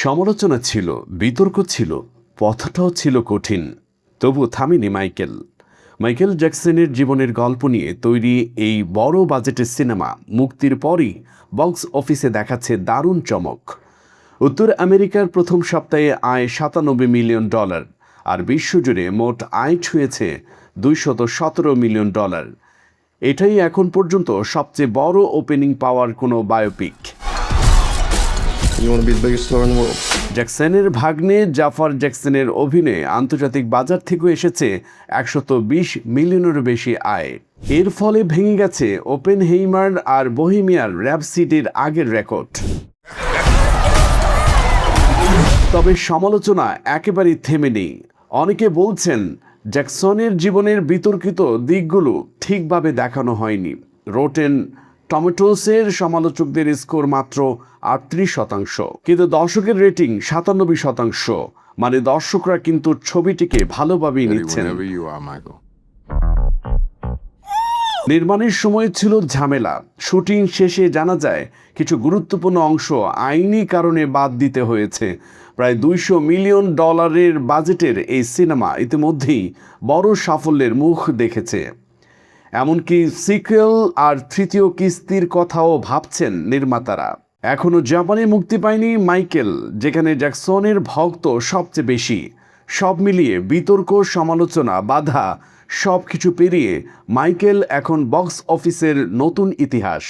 সমালোচনা ছিল, বিতর্ক ছিল, পথটাও ছিল কঠিন। তবু থামেনি মাইকেল। মাইকেল জ্যাকসনের জীবনের গল্প নিয়ে তৈরি এই বড় বাজেটের সিনেমা মুক্তির পরই বক্স অফিসে দেখাচ্ছে দারুণ চমক। উত্তর আমেরিকার প্রথম সপ্তাহে আয় $97 মিলিয়ন, আর বিশ্বজুড়ে মোট আয় ছুঁয়েছে $217 মিলিয়ন। এটাই এখন পর্যন্ত সবচেয়ে বড় ওপেনিং পাওয়ার কোনো biopic. You want to be the biggest star in the world? জ্যাকসনের ভাগ্নে জাফর জ্যাকসনের অভিনয়ে আন্তর্জাতিক বাজার থেকেও এসেছে $120 মিলিয়নেরও বেশি আয়। এর ফলে ভেঙে গেছে ওপেনহেইমার আর বহেমিয়ান র্যাপসিডির আগের রেকর্ড। তবে সমালোচনা একেবারেই থেমে নেই। অনেকে বলছেন জ্যাকসনের জীবনের বিতর্কিত দিকগুলো ঠিকভাবে দেখানো হয়নি। রোটেন টমেটোসের সমালোচকদের স্কোর মাত্র 38%, কিন্তু দর্শকের রেটিং 97%। মানে দর্শকরা কিন্তু ছবিটিকে ভালোভাবেই নিচ্ছেন। নির্মাণের সময় ছিল ঝামেলা। শুটিং শেষে জানা যায় কিছু গুরুত্বপূর্ণ অংশ আইনি কারণে বাদ দিতে হয়েছে। প্রায় $200 মিলিয়ন বাজেটের এই সিনেমা ইতিমধ্যেই বড় সাফল্যের মুখ দেখেছে। এমনকি সিকুয়েল আর তৃতীয় কিস্তির কথাও ভাবছেন নির্মাতারা। এখনও জাপানে মুক্তি পায়নি মাইকেল, যেখানে জ্যাকসনের ভক্ত সবচেয়ে বেশি। সব মিলিয়ে বিতর্ক, সমালোচনা, বাধা সব কিছু পেরিয়ে মাইকেল এখন বক্স অফিসের নতুন ইতিহাস।